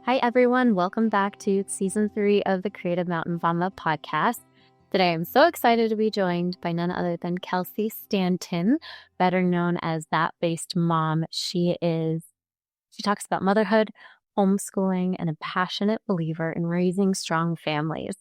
Hi, everyone. Welcome back to season 3 of the Creative Mountain Mama podcast. Today, I'm so excited to be joined by none other than Kelsey Stanton, better known as That Based Mom. She talks about motherhood, homeschooling, and a passionate believer in raising strong families.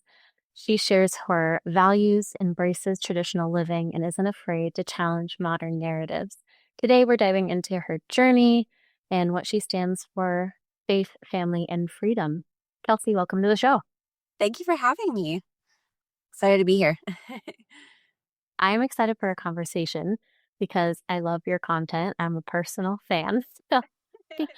She shares her values, embraces traditional living, and isn't afraid to challenge modern narratives. Today, we're diving into her journey and what she stands for: faith, family, and freedom. Kelsey, welcome to the show. Thank you for having me. Excited to be here. I'm excited for a conversation because I love your content. I'm a personal fan. So Thank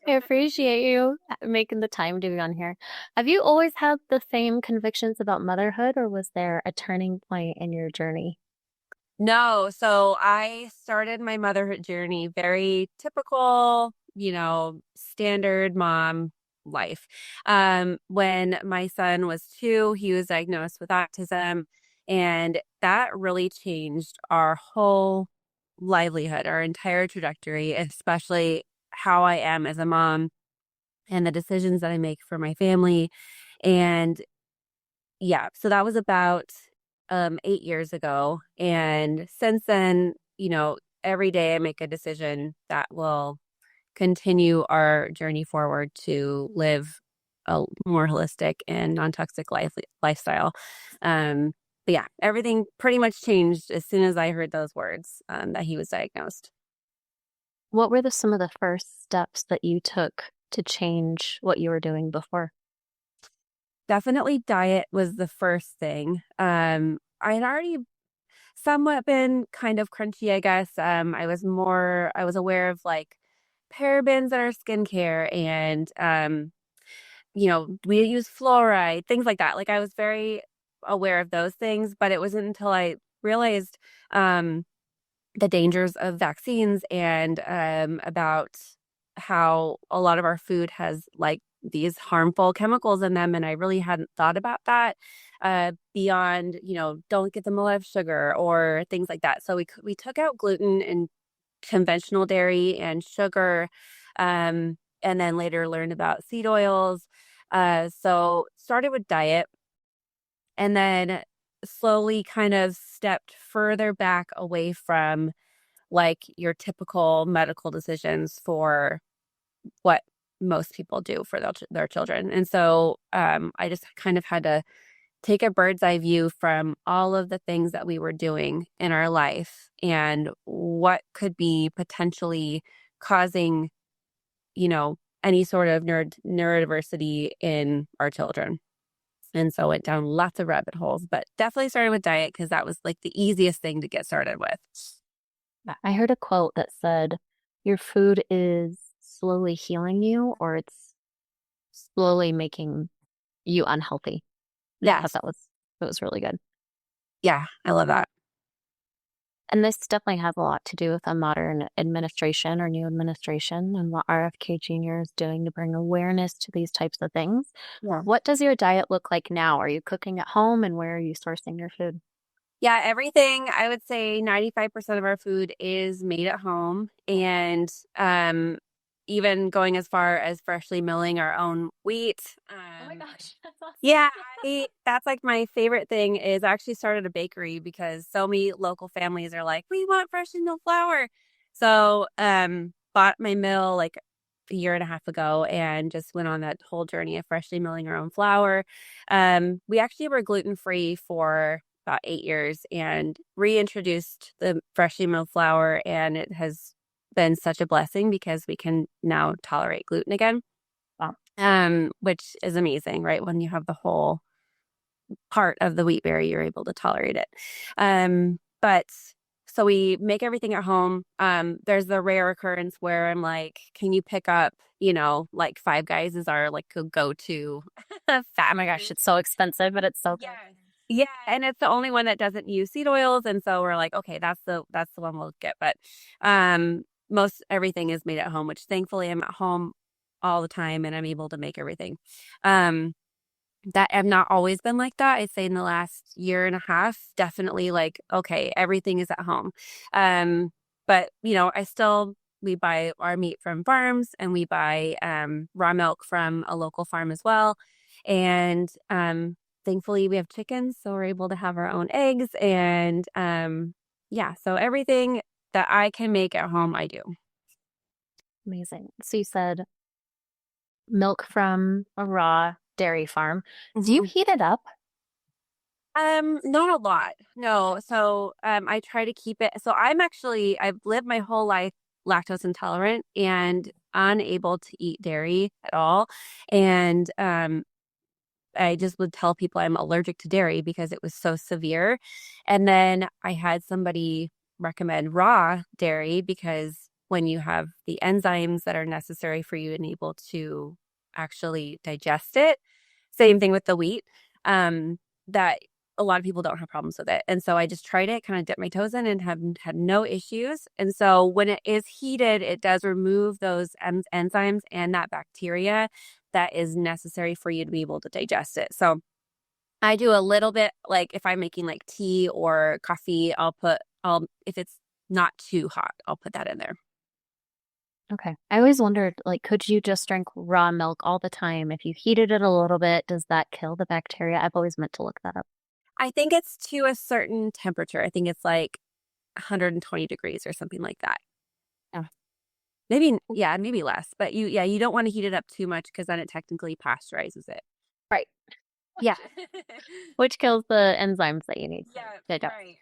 I you. appreciate you making the time to be on here. Have you always had the same convictions about motherhood, or was there a turning point in your journey? No, so I started my motherhood journey very typical, standard mom life. When my son was 2, he was diagnosed with autism, and that really changed our whole livelihood, our entire trajectory, especially how I am as a mom and the decisions that I make for my family. And yeah, so that was about 8 years ago, and since then, every day I make a decision that will continue our journey forward to live a more holistic and non-toxic lifestyle. Um, but yeah, everything pretty much changed as soon as I heard those words, that he was diagnosed. What were some of the first steps that you took to change what you were doing before? Definitely diet was the first thing. I had already somewhat been kind of crunchy, I guess. I was aware of like parabens in our skincare, and we use fluoride, things like that. Like I was very aware of those things, but it wasn't until I realized um the dangers of vaccines, and about how a lot of our food has like these harmful chemicals in them. And I really hadn't thought about that beyond, don't get them a lot of sugar or things like that. So we took out gluten and conventional dairy and sugar, and then later learned about seed oils. So started with diet, and then slowly kind of stepped further back away from like your typical medical decisions for what most people do for their children. And so I just kind of had to take a bird's eye view from all of the things that we were doing in our life and what could be potentially causing, any sort of neurodiversity in our children. And so went down lots of rabbit holes, but definitely started with diet because that was like the easiest thing to get started with. I heard a quote that said, your food is slowly healing you, or it's slowly making you unhealthy. I thought Yes. that was really good. Yeah, I love that. And this definitely has a lot to do with a modern administration or new administration and what RFK Jr. is doing to bring awareness to these types of things. Yeah. What does your diet look like now? Are you cooking at home, and where are you sourcing your food? Yeah, everything, I would say 95% of our food is made at home, and even going as far as freshly milling our own wheat. Oh my gosh, that's Yeah, awesome. that's like my favorite thing is I actually started a bakery because so many local families are like, we want freshly milled flour. So, bought my mill like a year and a half ago and just went on that whole journey of freshly milling our own flour. We actually were gluten free for about 8 years and reintroduced the freshly milled flour, and it has been such a blessing because we can now tolerate gluten again. Wow. Which is amazing, right? When you have the whole part of the wheat berry, you're able to tolerate it. But so we make everything at home. There's the rare occurrence where I'm like, can you pick up, like Five Guys is our like go-to Oh fast my gosh, food. it's so expensive, but it's so Yeah. good. Yeah, and it's the only one that doesn't use seed oils, and so we're like, okay, that's the one we'll get. But most everything is made at home, which thankfully I'm at home all the time and I'm able to make everything. Um, that have not always been like that. I'd say in the last year and a half, definitely like, okay, everything is at home. Um, but I still we buy our meat from farms, and we buy raw milk from a local farm as well. And thankfully, we have chickens, so we're able to have our own eggs. And yeah, so everything that I can make at home, I do. Amazing. So you said milk from a raw dairy farm. Do you Mhm. heat it up? Not a lot. No. So, I try to keep it. So I've lived my whole life lactose intolerant and unable to eat dairy at all. And, I just would tell people I'm allergic to dairy because it was so severe. And then I had somebody recommend raw dairy because when you have the enzymes that are necessary for you and able to actually digest it, same thing with the wheat, that a lot of people don't have problems with it. And so I just tried it, kind of dipped my toes in and have had no issues. And so when it is heated, it does remove those enzymes and that bacteria that is necessary for you to be able to digest it. So I do a little bit, like if I'm making like tea or coffee, if it's not too hot, I'll put that in there. Okay. I always wondered, like, could you just drink raw milk all the time? If you heated it a little bit, does that kill the bacteria? I've always meant to look that up. I think it's to a certain temperature. I think it's like 120 degrees or something like that. Yeah. Maybe, yeah, maybe less. But you don't want to heat it up too much because then it technically pasteurizes it. Right. Yeah. Which kills the enzymes that you need to Yeah, digest. right.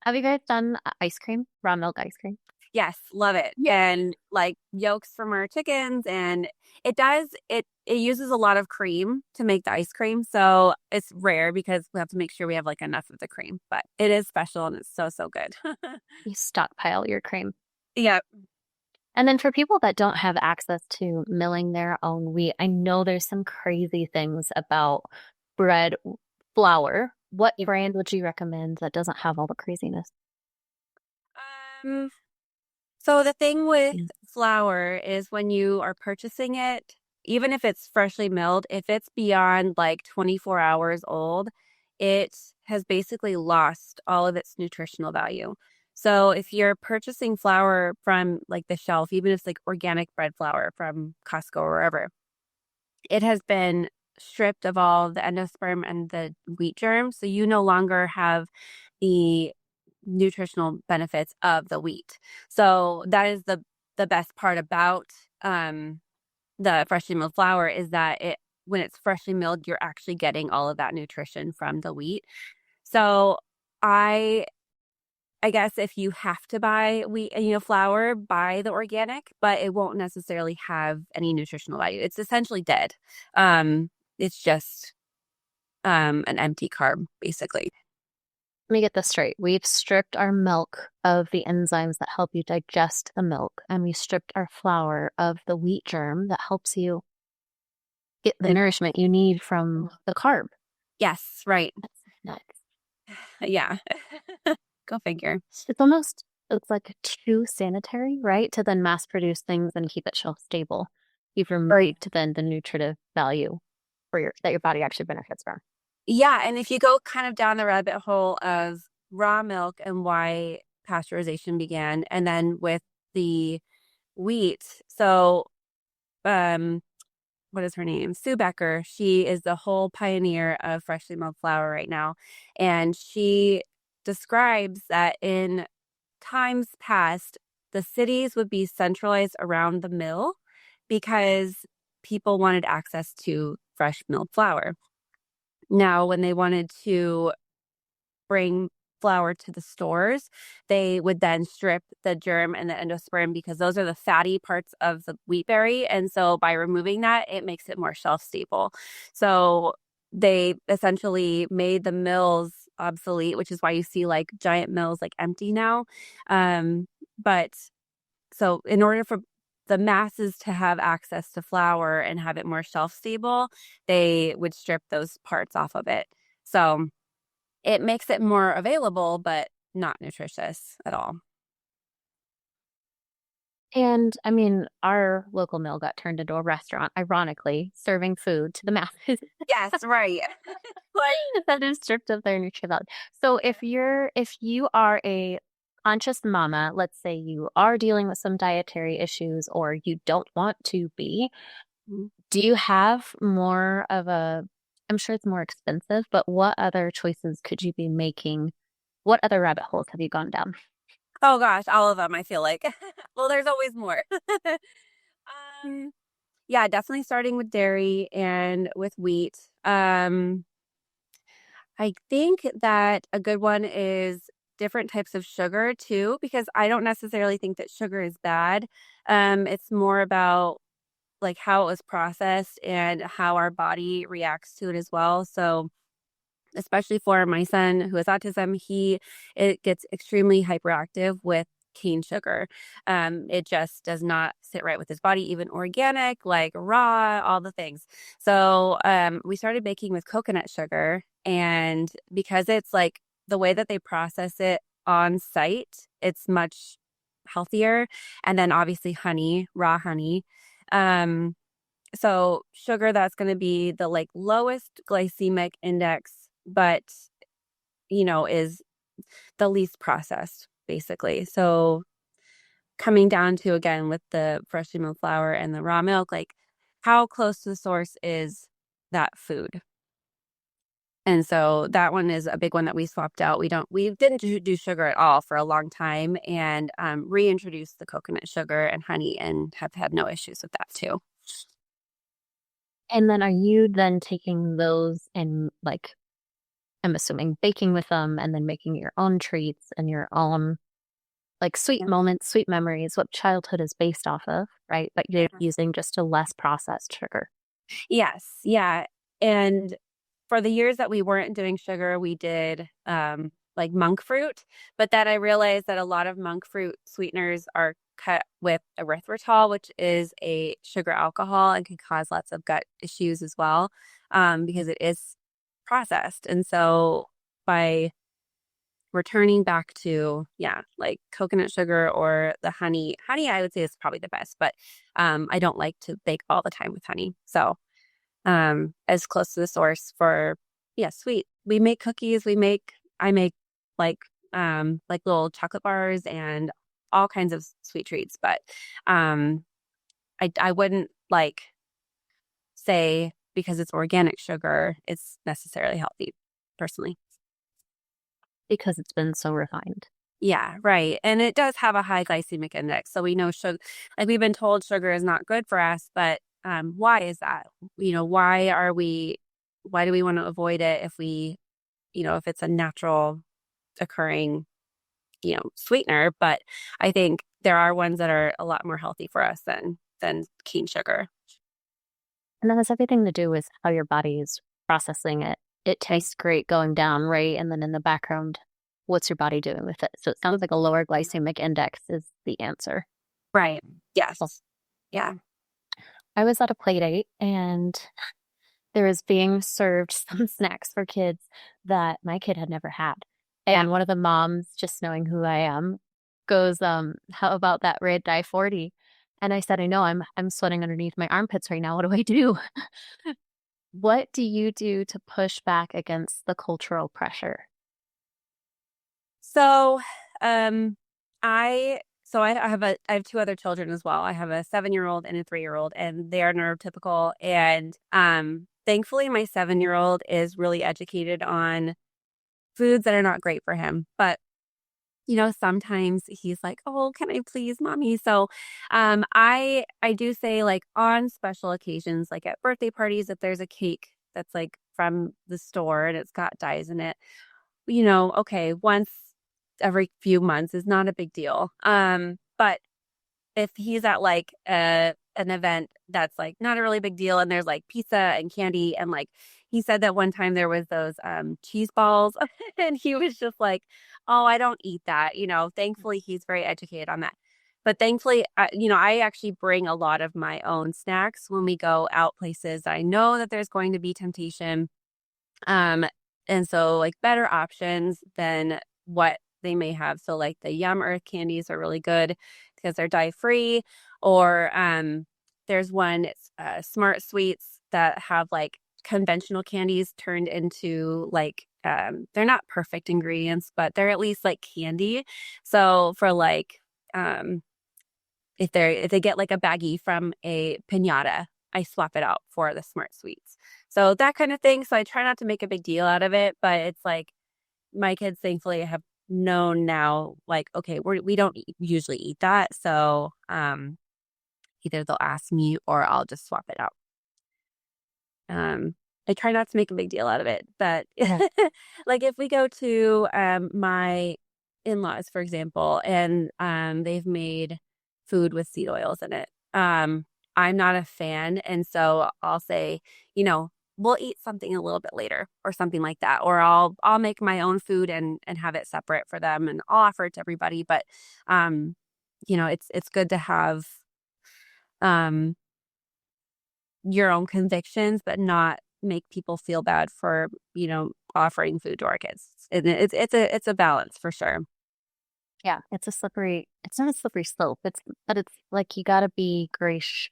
Have you guys done ice cream? Raw milk ice cream? Yes, love it. And like yolks from our chickens, and it uses a lot of cream to make the ice cream. So it's rare because we have to make sure we have like enough of the cream, but it is special and it's so, so good. You stockpile your cream. Yeah. And then for people that don't have access to milling their own wheat, I know there's some crazy things about bread flour. What brand would you recommend that doesn't have all the craziness? Um, so the thing with Yeah. flour is when you are purchasing it, even if it's freshly milled, if it's beyond like 24 hours old, it has basically lost all of its nutritional value. So if you're purchasing flour from like the shelf, even if it's like organic bread flour from Costco or wherever, it has been stripped of all the endosperm and the wheat germs. So you no longer have the nutritional benefits of the wheat. So that is the best part about the freshly milled flour is that it when it's freshly milled, you're actually getting all of that nutrition from the wheat. So I I guess if you have to buy wheat, flour, buy the organic, but it won't necessarily have any nutritional value. It's essentially dead. It's just an empty carb, basically. Let me get this straight. We've stripped our milk of the enzymes that help you digest the milk, and we stripped our flour of the wheat germ that helps you get the And nourishment you need from the carb. yes, right. That's nuts. Yeah. Go figure. It's like too sanitary, right? To then mass produce things and keep it shelf stable. You've removed then the nutritive value for that your body actually benefits from. Yeah, and if you go kind of down the rabbit hole of raw milk and why pasteurization began, and then with the wheat, so um, what is her name? Sue Becker. She is the whole pioneer of freshly milled flour right now, and she describes that in times past, the cities would be centralized around the mill because people wanted access to fresh milled flour. Now, when they wanted to bring flour to the stores, they would then strip the germ and the endosperm because those are the fatty parts of the wheat berry. And so by removing that, it makes it more shelf stable. So they essentially made the mills obsolete, which is why you see like giant mills like empty now. But so in order for the masses to have access to flour and have it more shelf stable, they would strip those parts off of it. So it makes it more available, but not nutritious at all. And I mean, our local mill got turned into a restaurant, ironically, serving food to the masses. Yes, right. That is stripped of their nutrient value. So if you are a conscious mama, let's say you are dealing with some dietary issues or you don't want to be, Mhm. do you have more of a, I'm sure it's more expensive, but what other choices could you be making? What other rabbit holes have you gone down? Oh gosh, all of them, I feel like. Well, there's always more. Yeah, definitely starting with dairy and with wheat. I think that a good one is different types of sugar too, because I don't necessarily think that sugar is bad. It's more about like how it was processed and how our body reacts to it as well. So, especially for my son who has autism, it gets extremely hyperactive with cane sugar. It just does not sit right with his body, even organic, like raw, all the things. So we started baking with coconut sugar, and because it's like the way that they process it on site, it's much healthier. And then obviously honey, raw honey. Um, so sugar, that's going to be the like lowest glycemic index, but is the least processed basically. So coming down to again with the freshly milled flour and the raw milk, like how close to the source is that food? And so that one is a big one that we swapped out. We didn't do sugar at all for a long time, and reintroduced the coconut sugar and honey and have had no issues with that too. And then are you then taking those and like, I'm assuming baking with them and then making your own treats and your own like sweet Yeah. moments, sweet memories, what childhood is based off of, right? But you're using just a less processed sugar. Yes. Yeah. And for the years that we weren't doing sugar, we did like monk fruit. But then I realized that a lot of monk fruit sweeteners are cut with erythritol, which is a sugar alcohol and can cause lots of gut issues as well, because it is processed. And so by returning back to, yeah, like coconut sugar or the honey, I would say is probably the best, but I don't like to bake all the time with honey. So as close to the source for, yeah, sweet. We make cookies, I make like like little chocolate bars and all kinds of sweet treats, but um I wouldn't like say because it's organic sugar it's necessarily healthy personally. Because it's been so refined. Yeah, right. And it does have a high glycemic index. So we know sugar, like we've been told sugar is not good for us, but why is that? Why do we want to avoid it if if it's a natural occurring, sweetener? But I think there are ones that are a lot more healthy for us than cane sugar. And that has everything to do with how your body is processing it. It tastes great going down, right? And then in the background, what's your body doing with it? So it sounds like a lower glycemic index is the answer. Right. Well, Yes. Yeah. I was at a play date and there was being served some snacks for kids that my kid had never had. And one of the moms, just knowing who I am, goes, how about that red dye 40? And I said, I know I'm sweating underneath my armpits right now. What do I do? What do you do to push back against the cultural pressure? So, I have two other children as well. I have a 7-year-old and a 3-year-old, and they are neurotypical. And thankfully, my 7-year-old is really educated on foods that are not great for him. But sometimes he's like, "Oh, can I please, mommy?" So, I do say like on special occasions, like at birthday parties, if there's a cake that's like from the store and it's got dyes in it, okay, once every few months is not a big deal. But if he's at like an event that's like not a really big deal and there's like pizza and candy and like he said that one time there was those cheese balls and he was just like, "Oh, I don't eat that." Thankfully he's very educated on that. But thankfully, I actually bring a lot of my own snacks when we go out places. I know that there's going to be temptation. Um, and so like better options than what they may have. So like the Yum Earth candies are really good because they're dye free. Or there's one, it's Smart Sweets that have like conventional candies turned into like they're not perfect ingredients, but they're at least like candy. So for like, if they get like a baggie from a piñata, I swap it out for the Smart Sweets. So that kind of thing. So I try not to make a big deal out of it, but it's like my kids thankfully have known now, like, okay, we don't usually eat that. So either they'll ask me or I'll just swap it out. I try not to make a big deal out of it, but Yeah. like if we go to my in-laws, for example, and they've made food with seed oils in it. I'm not a fan, and so I'll say, you know, we'll eat something a little bit later or something like that, or I'll make my own food and have it separate for them, and I'll offer it to everybody. But you know, it's good to have um your own convictions, but not make people feel bad for, you know, offering food to our kids. And it's a balance for sure. Yeah, it's not a slippery slope. But it's like you got to be grace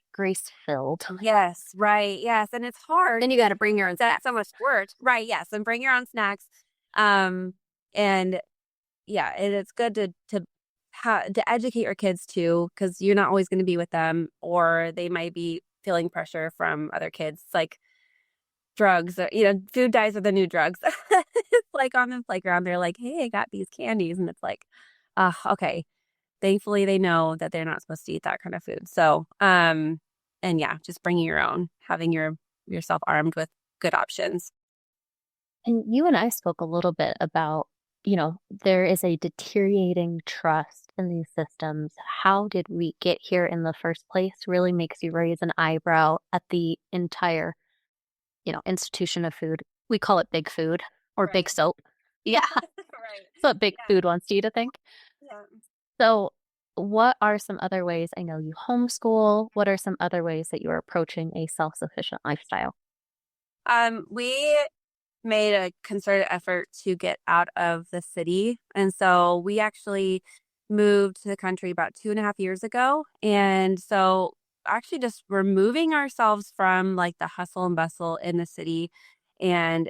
filled. Yes, right. Yes, and it's hard. Then you got to bring your own That's snacks. so much work. Right, yes, and bring your own snacks. And yeah, and it's good to educate your kids too, because you're not always going to be with them, or they might be feeling pressure from other kids. It's like drugs, you know, food dyes are the new drugs. It's like on the playground, they're like, "Hey, I got these candies," and it's like, okay." Thankfully, they know that they're not supposed to eat that kind of food. So, and yeah, just bringing your own, having yourself armed with good options. And you and I spoke a little bit about, there is a deteriorating trust in these systems. How did we get here in the first place? Really makes you raise an eyebrow at the entire, institution of food. We call it big food or big Right. soap. Yeah. Right. That's what big Yeah. food wants you to think. Yeah. So, what are some other ways? I know you homeschool. What are some other ways that you're approaching a self-sufficient lifestyle? We made a concerted effort to get out of the city. And so we actually moved to the country about 2.5 years ago. And so actually just removing ourselves from like the hustle and bustle in the city and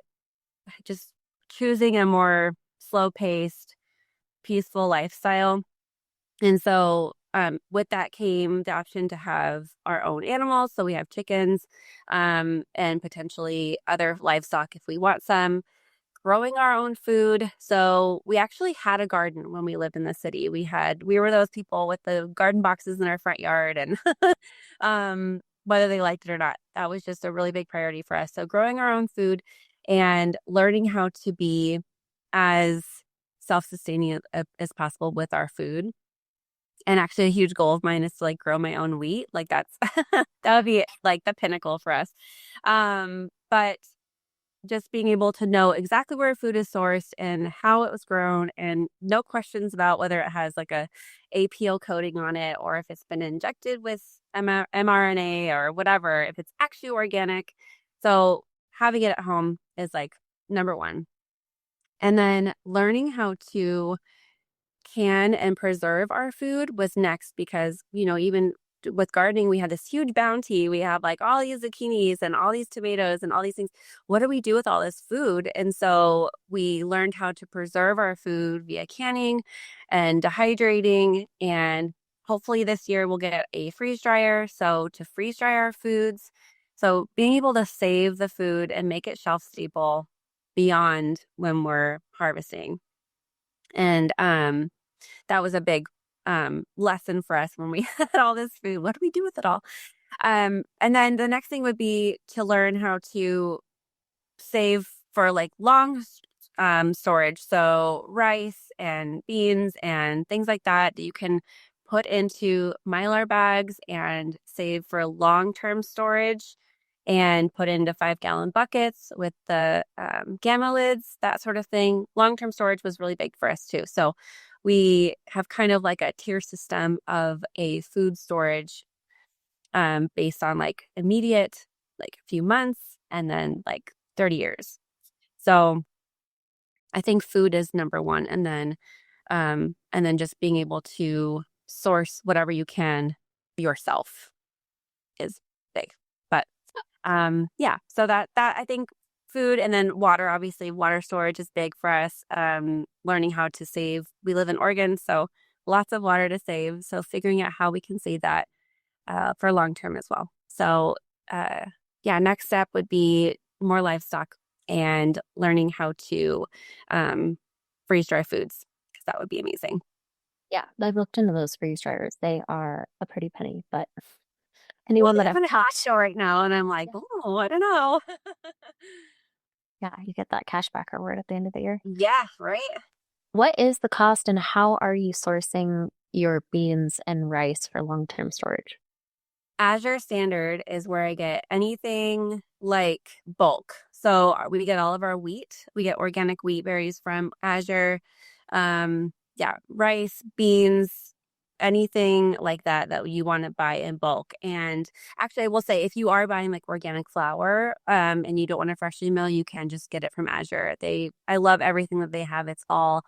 just choosing a more slow paced, peaceful lifestyle. And so with that came the option to have our own animals. So we have chickens and potentially other livestock if we want some, growing our own food. So we actually had a garden when we lived in the city. We were those people with the garden boxes in our front yard and whether they liked it or not, that was just a really big priority for us. So growing our own food and learning how to be as self-sustaining as possible with our food. And actually a huge goal of mine is to like grow my own wheat. Like that's that would be like the pinnacle for us. But just being able to know exactly where food is sourced and how it was grown and no questions about whether it has like a APO coating on it or if it's been injected with mRNA or whatever, if it's actually organic. So having it at home is like number one. And then learning how to can and preserve our food was next because, you know, even with gardening, we had this huge bounty. We have like all these zucchinis and all these tomatoes and all these things. What do we do with all this food? And so we learned how to preserve our food via canning and dehydrating. And hopefully this year we'll get a freeze dryer. So to freeze dry our foods. So being able to save the food and make it shelf stable beyond when we're harvesting. And that was a big lesson for us when we had all this food. What do we do with it all? And then the next thing would be to learn how to save for like long storage. So rice and beans and things like that that you can put into Mylar bags and save for long-term storage and put into 5-gallon buckets with the gamma lids, that sort of thing. Long-term storage was really big for us too. So we have kind of like a tier system of a food storage based on like immediate, like a few months, and then like 30 years. So I think food is number one. And then just being able to source whatever you can yourself is big. But yeah, so that I think food, and then water. Obviously, water storage is big for us. Learning how to save. We live in Oregon, so lots of water to save. So figuring out how we can save that for long term as well. So uh, yeah, next step would be more livestock and learning how to freeze dry foods because that would be amazing. Yeah, I've looked into those freeze dryers. They are a pretty penny, but We anyone that live I've in a talked, show right now, and I'm like, yeah, oh, I don't know. yeah, you get that cashback reward at the end of the year. Yeah, right. What is the cost and how are you sourcing your beans and rice for long-term storage? Azure Standard is where I get anything like bulk. So we get all of our wheat. We get organic wheat berries from Azure. Yeah, rice, beans, anything like that that you want to buy in bulk. And actually, I will say if you are buying like organic flour, and you don't want to freshly mill, you can just get it from Azure. I love everything that they have. It's all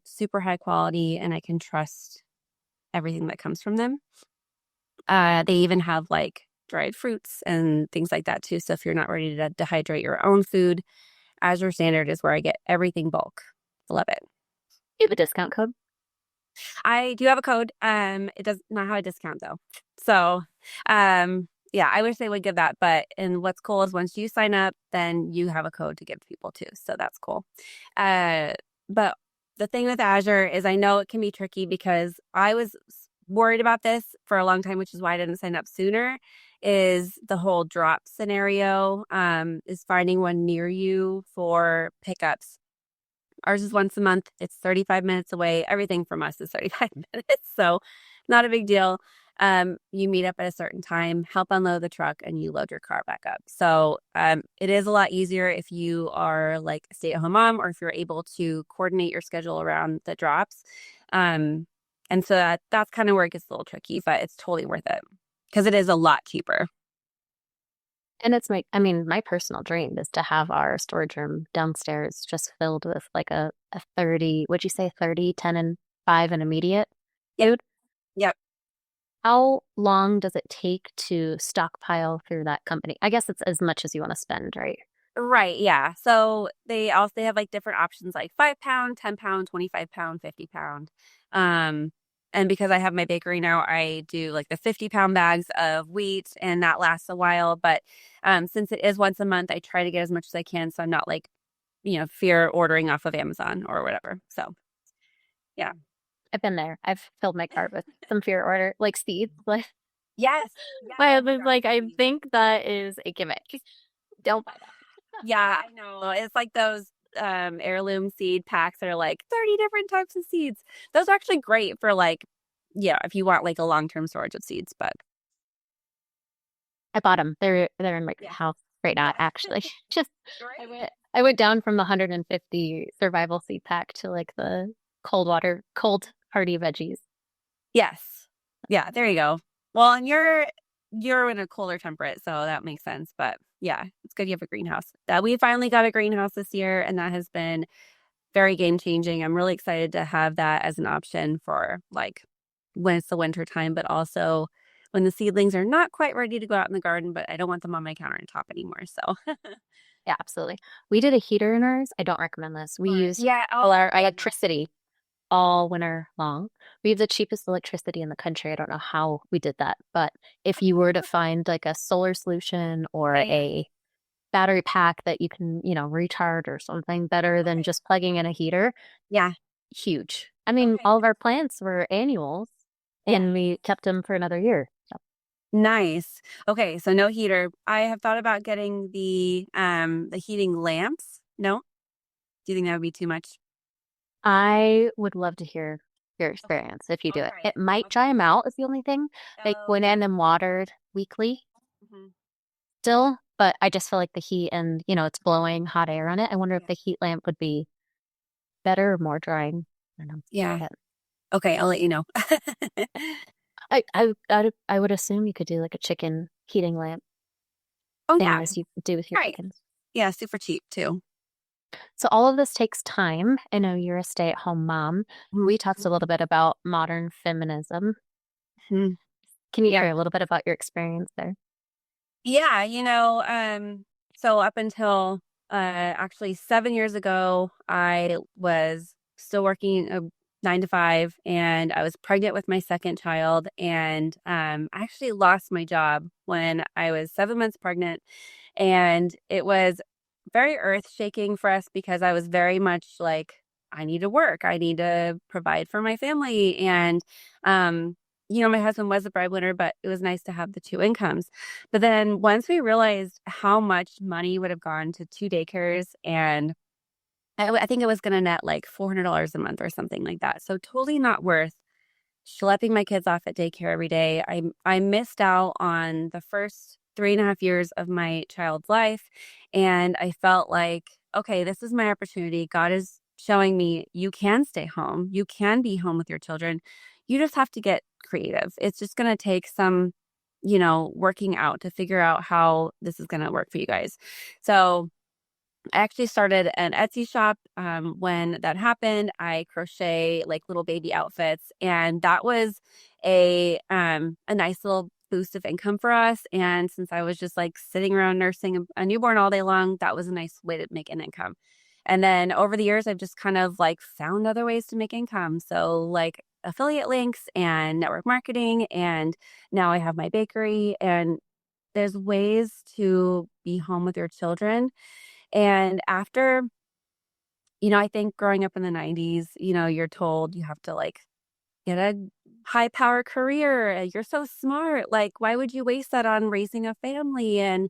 super high quality, and I can trust everything that comes from them. They even have like dried fruits and things like that too. So if you're not ready to dehydrate your own food, Azure Standard is where I get everything bulk. Love it. You have a discount code? I do have a code. It does not have a discount though. So, yeah, I wish they would give that. But and what's cool is once you sign up, then you have a code to give to people too. So that's cool. But the thing with Azure is I know it can be tricky because I was worried about this for a long time, which is why I didn't sign up sooner. Is the whole drop scenario, is finding one near you for pickups. Ours is once a month. It's 35 minutes away. Everything from us is 35 minutes. So not a big deal. You meet up at a certain time, help unload the truck, and you load your car back up. So it is a lot easier if you are like a stay-at-home mom or if you're able to coordinate your schedule around the drops. And so that's kind of where it gets a little tricky, but it's totally worth it because it is a lot cheaper. And it's my personal dream is to have our storage room downstairs just filled with like a 30, would you say 30, 10, and 5 and immediate Yep. food? Yep. How long does it take to stockpile through that company? I guess it's as much as you want to spend, right? Right, yeah. So they have like different options like 5 pound, 10 pound, 25 pound, 50 pound. Um, and because I have my bakery now, I do like the 50 pound bags of wheat and that lasts a while. But since it is once a month, I try to get as much as I can so I'm not like, fear ordering off of Amazon or whatever. So yeah. I've been there. I've filled my cart with some fear order, like seeds. Like Yes. Yes. my Oh my husband's gosh. like, I think that is a gimmick. Don't buy that. Yeah, I know. It's like those heirloom seed packs that are like 30 different types of seeds. Those are actually great for like, yeah, if you want like a long-term storage of seeds, but I bought them. They're in my yeah. house right now, Yeah. actually. Just Great. I went down from the 150 survival seed pack to like the cold hardy veggies. Yes. Yeah, there you go. Well, and you're in a cooler temperate, so that makes sense. But yeah, it's good you have a greenhouse. We finally got a greenhouse this year, and that has been very game changing. I'm really excited to have that as an option for like when it's the winter time, but also when the seedlings are not quite ready to go out in the garden, but I don't want them on my countertop anymore. So Yeah, absolutely. We did a heater in ours. I don't recommend this. We used yeah, all oh our my goodness. electricity all winter long. We have the cheapest electricity in the country. I don't know how we did that, but if you were to find like a solar solution or Right. a battery pack that you can, recharge or something better than Okay. just plugging in a heater, Yeah. huge. I mean, Okay. all of our plants were annuals Yeah. and we kept them for another year. So Nice. Okay, so no heater. I have thought about getting the heating lamps. No? Do you think that would be too much? I would love to hear your Okay. experience if you do I'll it. try It it. might Okay. dry them out is the only thing. They Oh, went in and watered weekly mhm. still, but I just feel like the heat and, it's blowing hot air on it. I wonder if Yeah. the heat lamp would be better or more drying. I don't know. Yeah. But Okay, I'll let you know. I would assume you could do like a chicken heating lamp, Oh same yeah. as you do with your Right. chickens. Yeah, super cheap too. So all of this takes time. I know you're a stay-at-home mom. We talked a little bit about modern feminism. Mhm. Can you Yeah. share a little bit about your experience there? Yeah, so up until actually 7 years ago, I was still working a 9 to 5, and I was pregnant with my second child. And I actually lost my job when I was 7 months pregnant. And it was very earth shaking for us because I was very much like, I need to work. I need to provide for my family. And, my husband was a breadwinner, but it was nice to have the two incomes. But then once we realized how much money would have gone to two daycares, and I think it was going to net like $400 a month or something like that. So totally not worth schlepping my kids off at daycare every day. I missed out on the first 3.5 years of my child's life. And I felt like, okay, this is my opportunity. God is showing me you can stay home. You can be home with your children. You just have to get creative. It's just going to take some, working out to figure out how this is going to work for you guys. So I actually started an Etsy shop when that happened. I crochet like little baby outfits, and that was a nice little boost of income for us. And since I was just like sitting around nursing a newborn all day long, that was a nice way to make an income. And then over the years, I've just kind of like found other ways to make income. So like affiliate links and network marketing, and now I have my bakery, and there's ways to be home with your children. And after, I think growing up in the 90s, you're told you have to like get a high power career. You're so smart. Like, why would you waste that on raising a family? And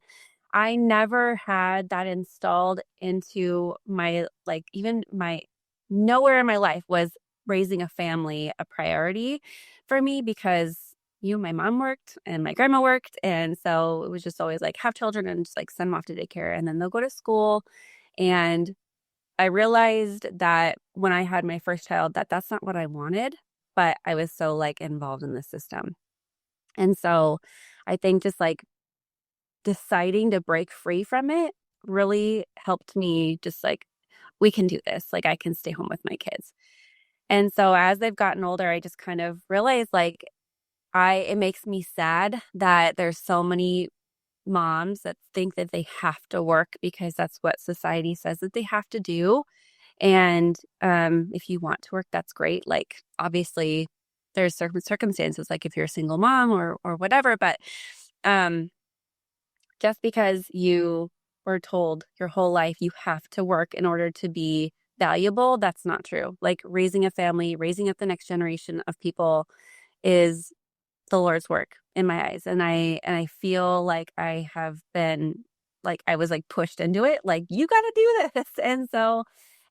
I never had that installed into my, like, even my, nowhere in my life was raising a family a priority for me because, my mom worked and my grandma worked. And so it was just always like have children and just like send them off to daycare, and then they'll go to school. And I realized that when I had my first child, that that's not what I wanted, but I was so like involved in the system. And so I think just like deciding to break free from it really helped me just like, we can do this. Like I can stay home with my kids. And so as they've gotten older, I just kind of realized like it makes me sad that there's so many moms that think that they have to work because that's what society says that they have to do. And if you want to work, that's great. Like obviously there's certain circumstances, like if you're a single mom or whatever, but um, just because you were told your whole life you have to work in order to be valuable, that's not true. Like raising a family, raising up the next generation of people is the Lord's work in my eyes. And I feel like I have been like, I was like pushed into it, like, you got to do this.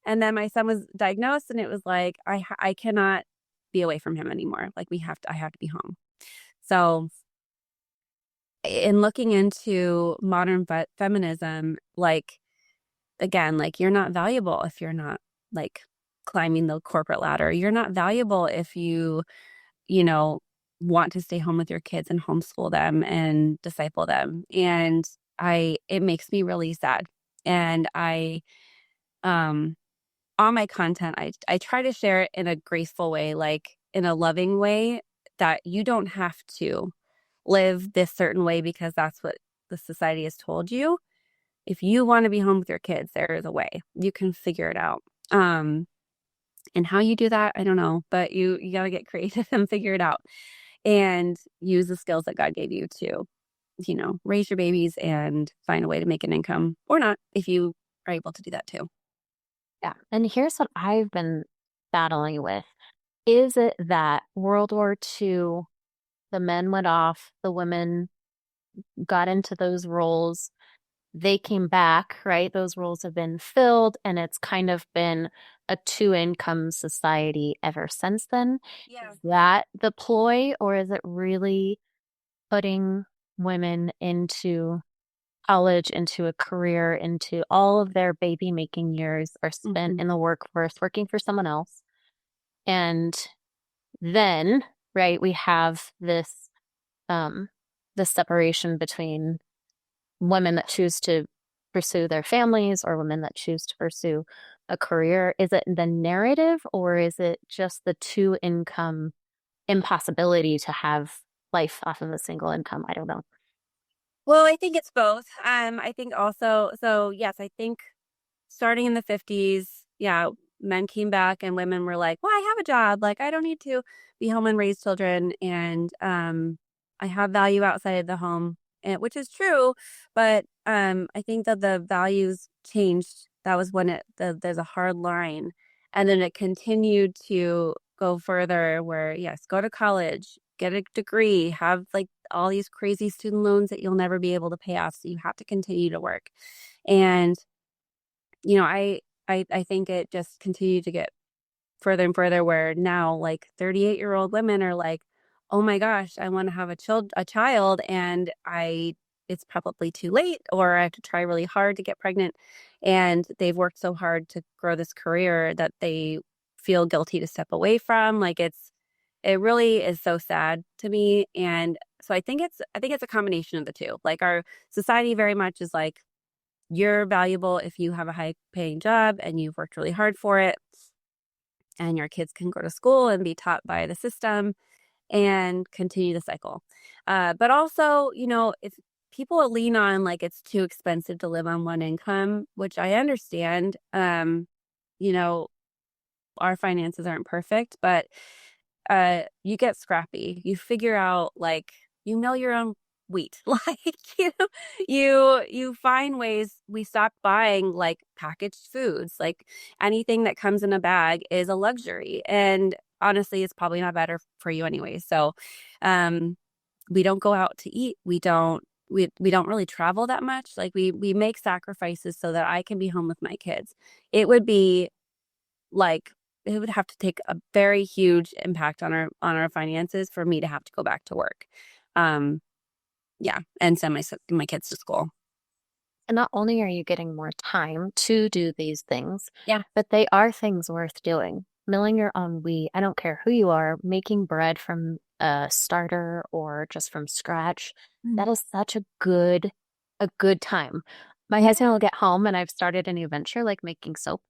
And then my son was diagnosed, and it was like, I cannot be away from him anymore. Like I have to be home. So in looking into modern feminism, like, again, like you're not valuable if you're not like climbing the corporate ladder. You're not valuable if you know, want to stay home with your kids and homeschool them and disciple them. And it makes me really sad. And on my content, I try to share it in a graceful way, like in a loving way, that you don't have to live this certain way because that's what the society has told you. If you want to be home with your kids, there is a way. You can figure it out. And how you do that, I don't know, but you got to get creative and figure it out and use the skills that God gave you to, raise your babies and find a way to make an income, or not if you are able to do that too. Yeah. And here's what I've been battling with. Is it that World War II, the men went off, the women got into those roles, they came back, right? Those roles have been filled, and it's kind of been a two-income society ever since then. Yeah. Is that the ploy, or is it really putting women into college, into a career, into all of their baby making years are spent in the workforce working for someone else? And then, right, we have this separation between women that choose to pursue their families or women that choose to pursue a career. Is it the narrative, or is it just the two income impossibility to have life off of a single income? I don't know. Well, I think it's both. I think also, so yes, I think starting in the 50s, yeah, men came back and women were like, well, I have a job. Like, I don't need to be home and raise children. And I have value outside of the home, which is true. But I think that the values changed. That was when there's a hard line. And then it continued to go further where, yes, go to college, get a degree, have like all these crazy student loans that you'll never be able to pay off. So you have to continue to work. And, I think it just continued to get further and further where now like 38-year-old women are like, oh my gosh, I want to have a child and it's probably too late, or I have to try really hard to get pregnant. And they've worked so hard to grow this career that they feel guilty to step away from. Like it really is so sad to me. And so I think it's a combination of the two. Like our society very much is like, you're valuable if you have a high paying job and you've worked really hard for it, and your kids can go to school and be taught by the system and continue the cycle. But also, if people lean on like it's too expensive to live on one income, which I understand, you know, our finances aren't perfect, but you get scrappy. You figure out like your own wheat. Like, you find ways. We stopped buying like packaged foods. Like anything that comes in a bag is a luxury. And honestly, it's probably not better for you anyway. So we don't go out to eat. We don't really travel that much. Like we make sacrifices so that I can be home with my kids. It would be like it would have to take a very huge impact on our finances for me to have to go back to work. Yeah, and send my kids to school. And not only are you getting more time to do these things, Yeah. but they are things worth doing. Milling your own wheat, I don't care who you are, making bread from a starter or just from scratch, that is such a good time. My husband will get home and I've started a new venture like making soap.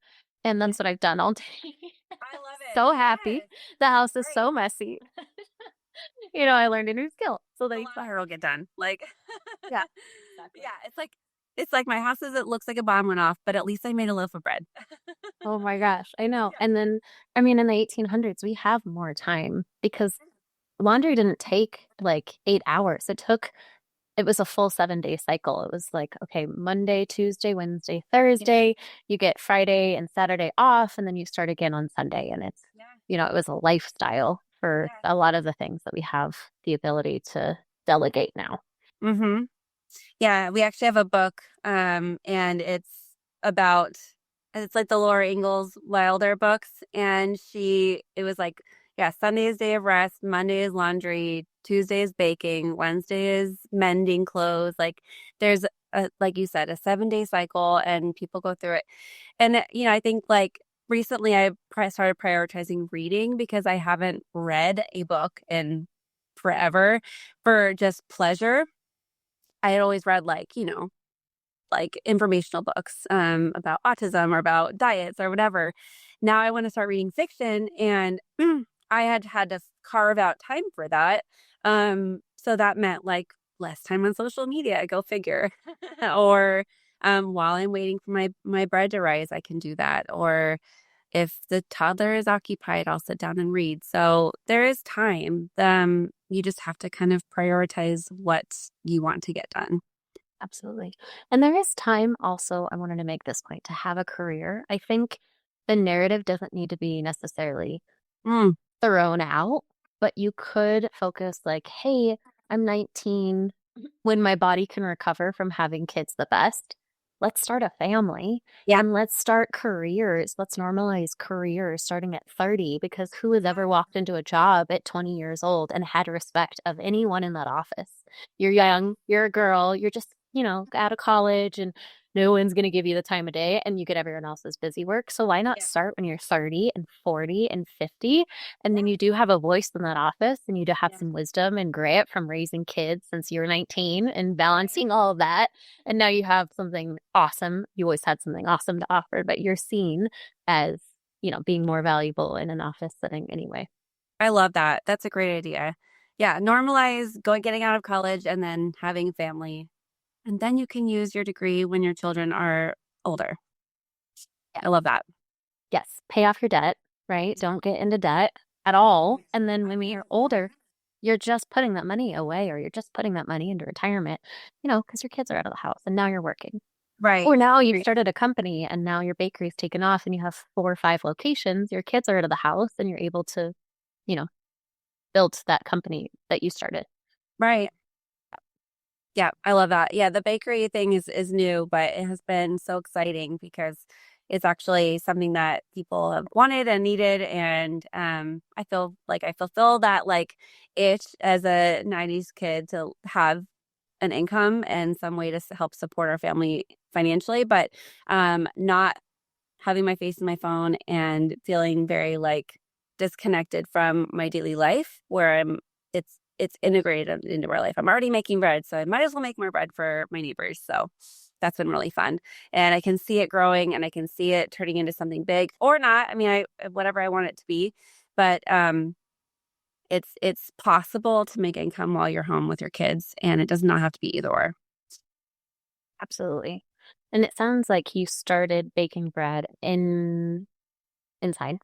And that's what I've done all day. I love it. So happy. Yes. The house is Great. so messy. I learned a new skill. So The they, ladder will get done. Like, yeah, exactly. yeah, it's like my house is. It looks like a bomb went off, but at least I made a loaf of bread. Oh my gosh, I know. Yeah. And then, I mean, in the 1800s, we have more time because laundry didn't take like 8 hours. It was a full 7-day cycle. It was like, okay, Monday, Tuesday, Wednesday, Yeah. Thursday, you get Friday and Saturday off, and then you start again on Sunday. And Yeah. it was a lifestyle for Yeah. a lot of the things that we have the ability to delegate now. Mm-hmm. Yeah, we actually have a book, and it's like the Laura Ingalls Wilder books, and it was like, yeah, Sunday is day of rest, Monday is laundry, Tuesday is baking, Wednesday is mending clothes. Like there's like you said, a 7-day cycle, and people go through it. And I think like recently I started prioritizing reading because I haven't read a book in forever for just pleasure. I had always read like informational books about autism or about diets or whatever. Now I want to start reading fiction, and I had to carve out time for that. So that meant like less time on social media, go figure. Or while I'm waiting for my bread to rise, I can do that. Or if the toddler is occupied, I'll sit down and read. So there is time. You just have to kind of prioritize what you want to get done. Absolutely. And there is time also, I wanted to make this point, to have a career. I think the narrative doesn't need to be necessarily Mm, thrown out, but you could focus like, hey, I'm 19 when my body can recover from having kids the best. Let's start a family yeah. and let's start careers. Let's normalize careers starting at 30 because who has ever walked into a job at 20 years old and had respect of anyone in that office? You're young, you're a girl, you're just, out of college and no one's going to give you the time of day and you get everyone else's busy work. So why not Yeah. start when you're 30 and 40 and 50? And Yeah. then you do have a voice in that office and you do have Yeah. some wisdom and grit from raising kids since you were 19 and Right. balancing all of that. And now you have something awesome. You always had something awesome to offer, but you're seen as, being more valuable in an office setting anyway. I love that. That's a great idea. Yeah, normalize getting out of college and then having a family. And then you can use your degree when your children are older. I love that. Yes, pay off your debt, right? Don't get into debt at all. And then when you're older, you're just putting that money away or you're just putting that money into retirement, because your kids are out of the house and now you're working. Right. Or now you've started a company and now your bakery's taken off and you have 4 or 5 locations. Your kids are out of the house and you're able to, you know, build that company that you started. Right. Yeah, I love that. Yeah, the bakery thing is new, but it has been so exciting because it's actually something that people have wanted and needed, and I feel like I fulfill that like itch as a '90s kid to have an income and some way to help support our family financially, but not having my face in my phone and feeling very like disconnected from my daily life where it's integrated into our life. I'm already making bread, so I might as well make more bread for my neighbors. So that's been really fun. And I can see it growing and I can see it turning into something big or not. I mean, I whatever I want it to be. But it's possible to make income while you're home with your kids and it does not have to be either or. Absolutely. And it sounds like you started baking bread inside,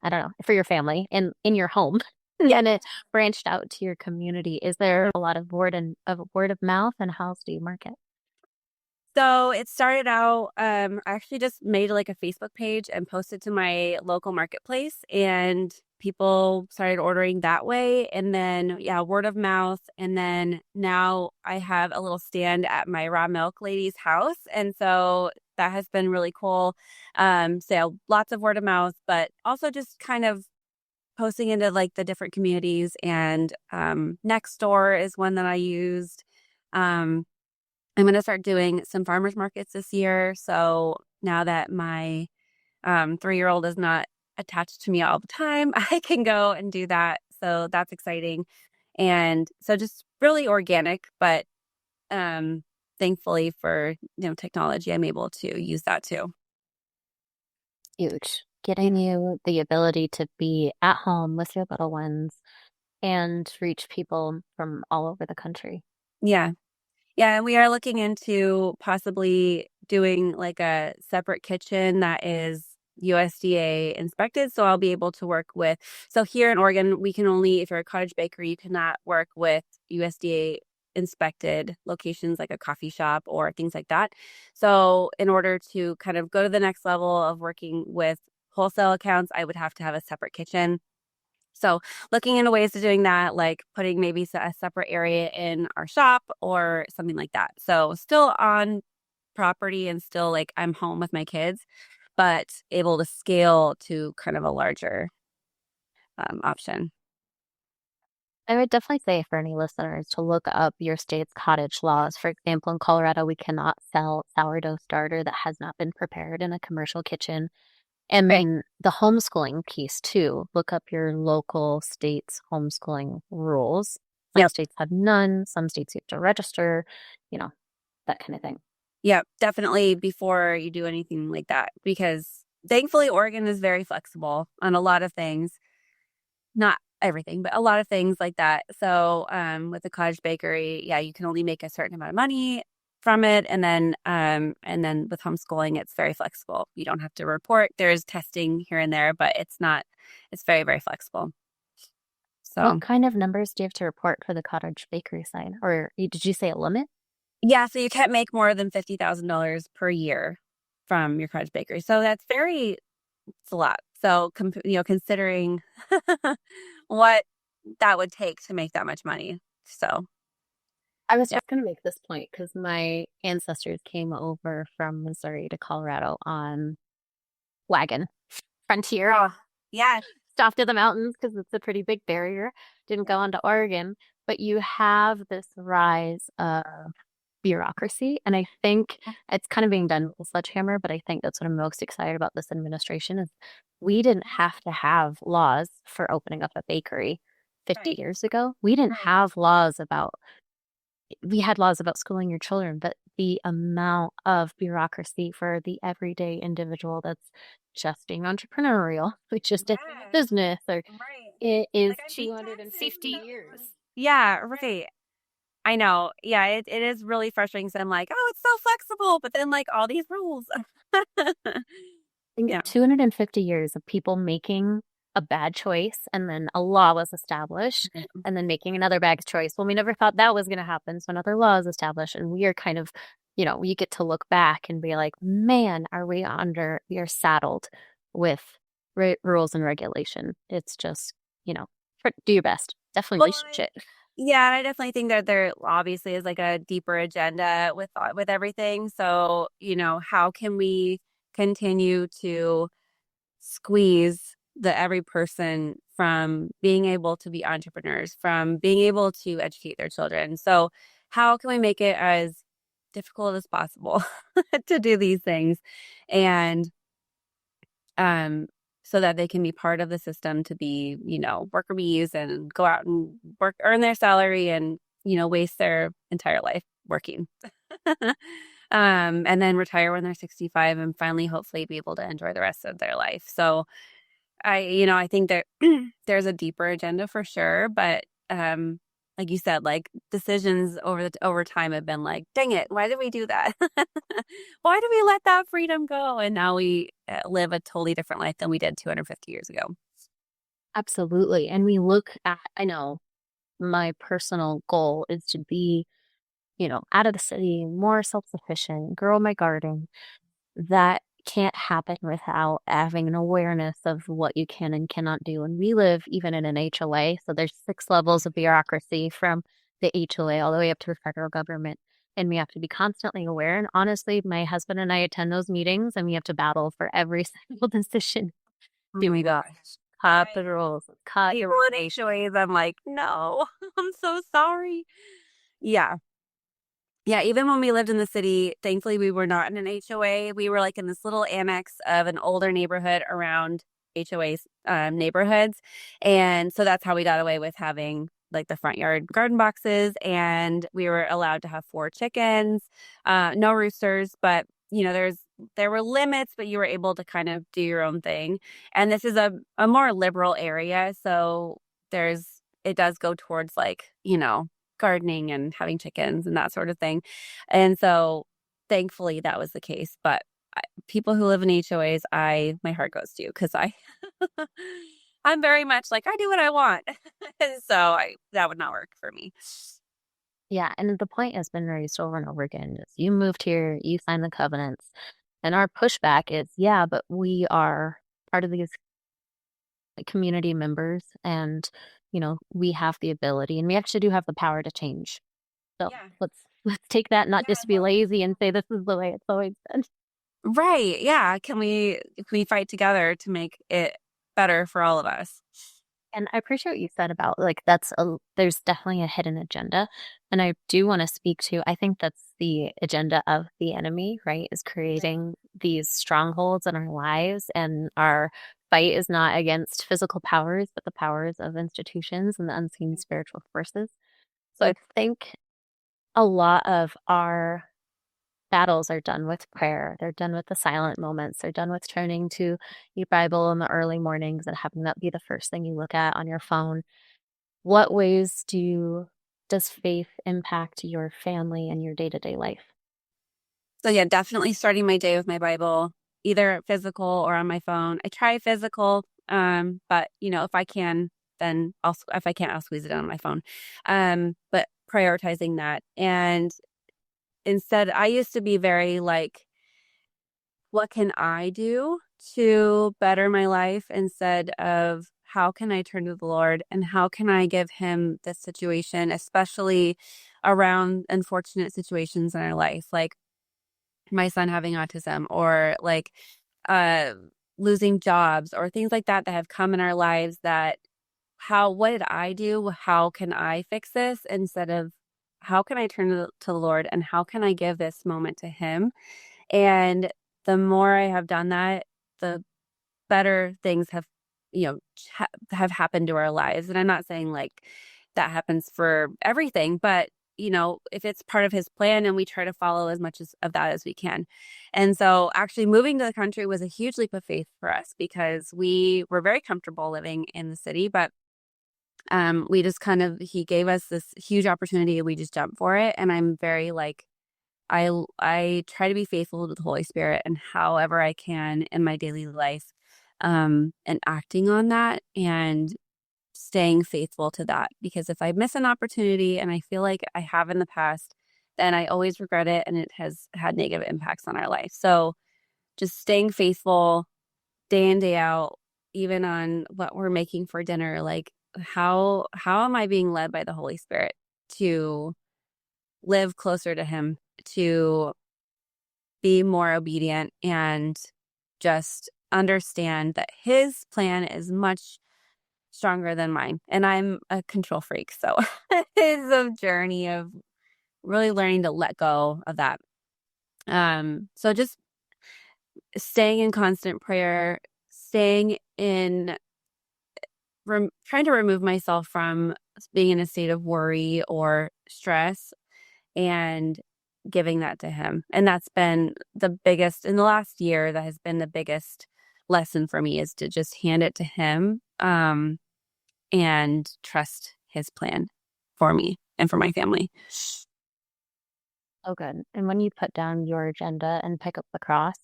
I don't know, for your family in your home. Yeah. And it branched out to your community. Is there a lot of word of mouth and how else do you market? So it started out, I actually just made like a Facebook page and posted to my local marketplace and people started ordering that way. And then, yeah, word of mouth. And then now I have a little stand at my raw milk lady's house. And so that has been really cool. So lots of word of mouth, but also just kind of posting into like the different communities and next door is one that I used. Um, I'm going to start doing some farmers markets this year. So now that my 3-year-old is not attached to me all the time, I can go and do that. So that's exciting. And so just really organic, but thankfully for technology, I'm able to use that too. Huge. Getting you the ability to be at home with your little ones and reach people from all over the country. Yeah. Yeah, and we are looking into possibly doing like a separate kitchen that is USDA inspected. So I'll be able to work with. So here in Oregon, we can only, if you're a cottage bakery, you cannot work with USDA inspected locations like a coffee shop or things like that. So in order to kind of go to the next level of working with wholesale accounts, I would have to have a separate kitchen. So looking into ways of doing that, like putting maybe a separate area in our shop or something like that. So still on property and still like I'm home with my kids, but able to scale to kind of a larger option. I would definitely say for any listeners to look up your state's cottage laws. For example, in Colorado, we cannot sell sourdough starter that has not been prepared in a commercial kitchen. And Right. then the homeschooling piece too. Look up your local state's homeschooling rules. Some Yep. states have none. Some states you have to register, you know, that kind of thing. Yep. Definitely before you do anything like that, because thankfully Oregon is very flexible on a lot of things. Not everything, but a lot of things like that. So, with the cottage bakery, yeah, you can only make a certain amount of money from it. And then with homeschooling, it's very flexible. You don't have to report. There's testing here and there, but it's very, very flexible. What So, kind of numbers do you have to report for the cottage bakery side? Or did you say a limit? yeah, so you can't make more than $50,000 per year from your cottage bakery. So it's a lot. So, considering what that would take to make that much money. So, I was yeah. just going to make this point because my ancestors came over from Missouri to Colorado on wagon frontier, Oh, yeah. stopped in the mountains because it's a pretty big barrier. Didn't go on to Oregon, but you have this rise of bureaucracy, and I think it's kind of being done with a sledgehammer. But I think that's what I'm most excited about this administration is we didn't have to have laws for opening up a bakery 50 Right. years ago. We didn't have laws about we had laws about schooling your children, but the amount of bureaucracy for the everyday individual that's just being entrepreneurial, which just is a Yes. business, or Right. it is Like I hate 250 taxes. years. Yeah, right. I know. Yeah, it is really frustrating. So I'm like, oh, it's so flexible, but then like all these rules. think Yeah. 250 years of people making a bad choice, and then a law was established, and then making another bad choice. Well, we never thought that was going to happen, so another law is established, and we are kind of, we get to look back and be like, man, we are saddled with rules and regulation. It's just, do your best. Definitely Well, research it. yeah, and I definitely think that there obviously is like a deeper agenda with everything. So, how can we continue to squeeze the every person from being able to be entrepreneurs, from being able to educate their children? So, how can we make it as difficult as possible to do these things? And um, so that they can be part of the system to be, worker bees and go out and work, earn their salary and, waste their entire life working. And then retire when they're 65 and finally, hopefully be able to enjoy the rest of their life. So I think that there's a deeper agenda for sure, but, like you said, like decisions over time have been like, dang it, why did we do that? Why did we let that freedom go? And now we live a totally different life than we did 250 years ago. Absolutely. And we look at, I know my personal goal is to be, out of the city, more self-sufficient, grow my garden. That can't happen without having an awareness of what you can and cannot do. And we live even in an HOA. So there's 6 levels of bureaucracy from the HOA all the way up to the federal government. And we have to be constantly aware. And honestly, my husband and I attend those meetings and we have to battle for every single decision. Oh Do my we gosh. cut the rules? Cut the People in HOAs, I'm like, no, I'm so sorry. Yeah. Yeah, even when we lived in the city, thankfully we were not in an HOA. We were like in this little annex of an older neighborhood around HOA's neighborhoods. And so that's how we got away with having like the front yard garden boxes. And we were allowed to have 4 chickens, no roosters, but there were limits, but you were able to kind of do your own thing. And this is a more liberal area. So it does go towards like, gardening and having chickens and that sort of thing. And so thankfully that was the case. But people who live in HOAs, my heart goes to because I'm very much like, I do what I want. And so that would not work for me. Yeah, and the point has been raised over and over again. Is you moved here, you signed the covenants. And our pushback is, yeah, but we are part of these community members and, we have the ability and we actually do have the power to change. So Yeah. let's take that, not Yeah, just be lazy and say this is the way it's always been. right. Yeah. Can we fight together to make it better for all of us? And I appreciate what you said about like there's definitely a hidden agenda. And I do want to speak to, I think that's the agenda of the enemy, right? Is creating these strongholds in our lives, and our fight is not against physical powers, but the powers of institutions and the unseen spiritual forces. So I think a lot of our battles are done with prayer. They're done with the silent moments. They're done with turning to your Bible in the early mornings and having that be the first thing you look at on your phone. What ways does faith impact your family and your day-to-day life? So yeah, definitely starting my day with my Bible, either physical or on my phone. I try physical, but if I can, then if I can't, I'll squeeze it in on my phone. But prioritizing that. And instead, I used to be very like, what can I do to better my life instead of how can I turn to the Lord and how can I give him this situation, especially around unfortunate situations in our life, like my son having autism or like uh losing jobs or things like that have come in our lives that what did I do? How can I fix this instead of how can I turn to the Lord and how can I give this moment to him? And the more I have done that, the better things have happened to our lives. And I'm not saying like that happens for everything, but if it's part of his plan and we try to follow as much of that as we can. And so actually moving to the country was a huge leap of faith for us because we were very comfortable living in the city, but we just he gave us this huge opportunity and we just jumped for it. And I'm very like, I try to be faithful to the Holy Spirit and however I can in my daily life, and acting on that and staying faithful to that. Because if I miss an opportunity, and I feel like I have in the past, then I always regret it, and it has had negative impacts on our life. So just staying faithful day in, day out, even on what we're making for dinner, like how am I being led by the Holy Spirit to live closer to him, to be more obedient, and just understand that his plan is much stronger than mine. And I'm a control freak. So it's a journey of really learning to let go of that. So just staying in constant prayer, staying in, trying to remove myself from being in a state of worry or stress, and giving that to him. And that's been the biggest in the last year. That has been the biggest lesson for me, is to just hand it to him, and trust his plan for me and for my family. Oh, good. And when you put down your agenda and pick up the cross,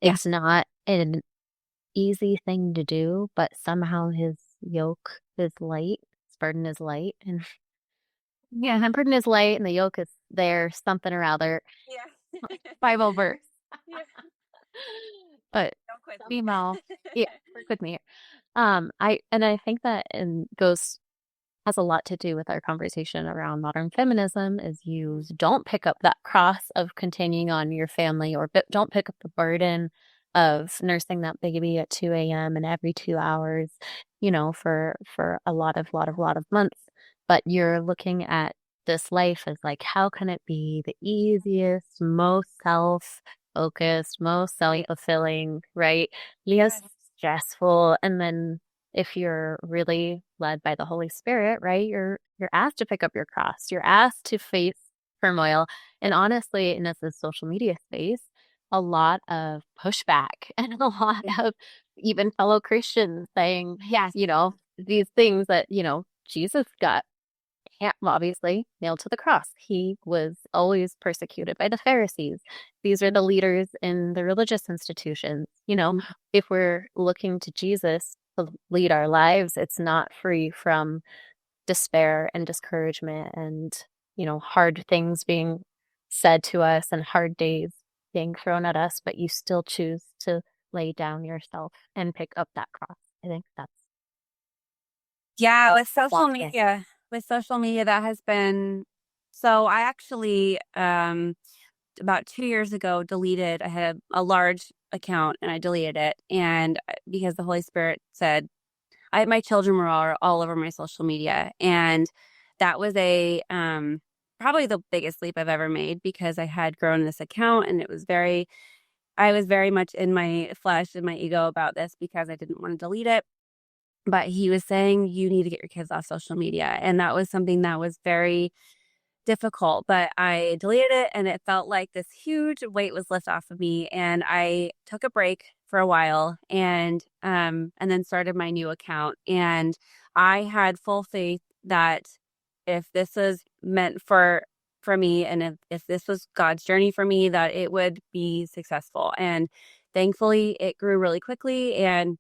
Yeah. it's not an easy thing to do, but somehow his yoke is light, his burden is light, and yeah, the burden is light and the yoke is there, something or other. Yeah. Bible verse. Yeah. But Don't quit me. female, yeah, work with me. I think that has a lot to do with our conversation around modern feminism, is you don't pick up that cross of continuing on your family, or don't pick up the burden of nursing that baby at 2 a.m. and every 2 hours, for a lot of months. But you're looking at this life as like, how can it be the easiest, most self-focused, most self-fulfilling, right? Yes, stressful. And then if you're really led by the Holy Spirit, right, you're asked to pick up your cross. You're asked to face turmoil. And honestly, in this social media space, a lot of pushback and a lot of even fellow Christians saying, Yes. these things that, Jesus got obviously nailed to the cross. He was always persecuted by the Pharisees. These are the leaders in the religious institutions. If we're looking to Jesus to lead our lives, it's not free from despair and discouragement and, hard things being said to us and hard days being thrown at us, but you still choose to lay down yourself and pick up that cross. I think that's Yeah, with social media, that has been, so I actually, about 2 years ago, I had a large account and I deleted it. And because the Holy Spirit said, my children were all over my social media. And that was probably the biggest leap I've ever made, because I had grown this account, and I was very much in my flesh and my ego about this, because I didn't want to delete it. But he was saying, you need to get your kids off social media. And that was something that was very difficult, but I deleted it, and it felt like this huge weight was lifted off of me. And I took a break for a while, and then started my new account. And I had full faith that if this is meant for me, and if this was God's journey for me, that it would be successful. And thankfully it grew really quickly, and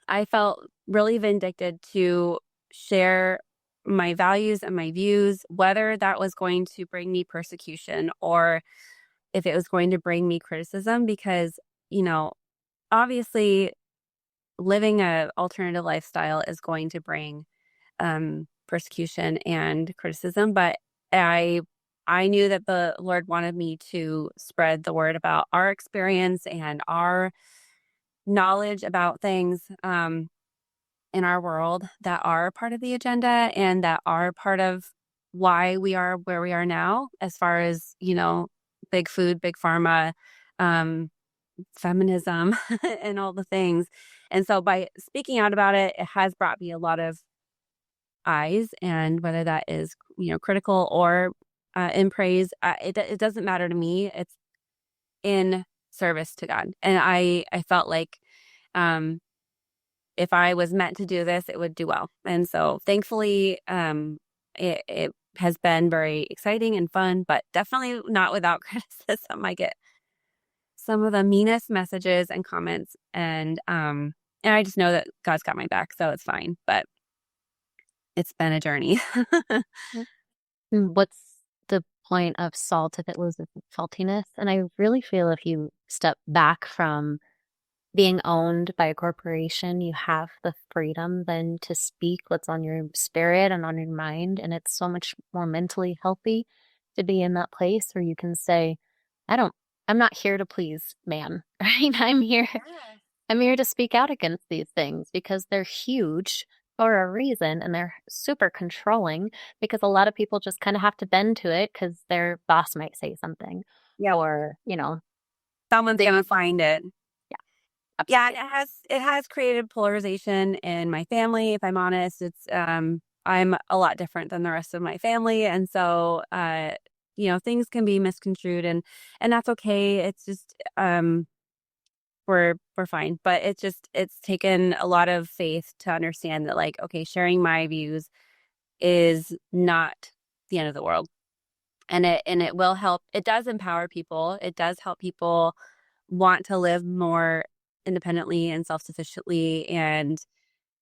I felt really vindicted to share my values and my views, whether that was going to bring me persecution or if it was going to bring me criticism, because, obviously living a alternative lifestyle is going to bring persecution and criticism. But I knew that the Lord wanted me to spread the word about our experience and our knowledge about things, in our world, that are part of the agenda and that are part of why we are where we are now, as far as, big food, big pharma, feminism, and all the things. And so by speaking out about it, it has brought me a lot of eyes, and whether that is, critical or in praise, it doesn't matter to me. It's in service to God. And I felt like, if I was meant to do this, it would do well. And so thankfully, it has been very exciting and fun, but definitely not without criticism. I get some of the meanest messages and comments, and I just know that God's got my back, so it's fine. But it's been a journey. What's the point of salt if it loses its saltiness? And I really feel if you step back from being owned by a corporation, you have the freedom then to speak what's on your spirit and on your mind. And it's so much more mentally healthy to be in that place where you can say, I'm not here to please man, right? I'm here to speak out against these things because they're huge for a reason and they're super controlling because a lot of people just kind of have to bend to it because their boss might say something. Yeah, Or, someone's gonna find it. Yeah, Yeah, absolutely. it has created polarization in my family. If I'm honest, I'm a lot different than the rest of my family, and so things can be misconstrued, and that's okay. It's just we're fine, but it's taken a lot of faith to understand that, like, okay, sharing my views is not the end of the world, and it will help. It does empower people. It does help people want to live more independently and self-sufficiently and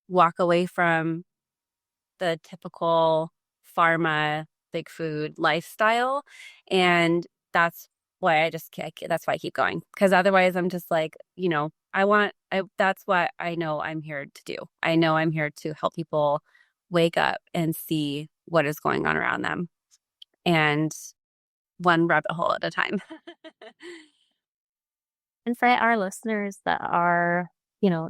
walk away from the typical pharma big food lifestyle. And that's why that's why I keep going, because otherwise I'm just like, that's what I know I'm here to do. I know I'm here to help people wake up and see what is going on around them, and one rabbit hole at a time. And for our listeners that are,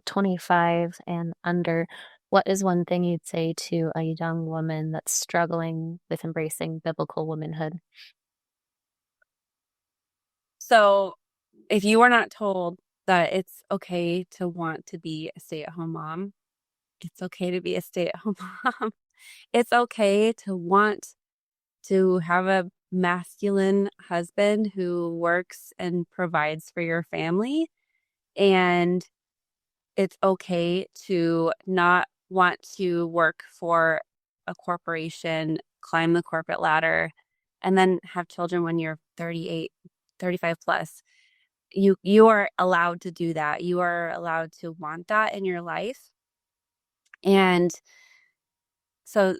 25 and under, what is one thing you'd say to a young woman that's struggling with embracing biblical womanhood? So if you are not told that it's okay to want to be a stay-at-home mom, it's okay to be a stay-at-home mom. It's okay to want to have a masculine husband who works and provides for your family. And it's okay to not want to work for a corporation, climb the corporate ladder, and then have children when you're 38, 35 plus. You are allowed to do that. You are allowed to want that in your life. And so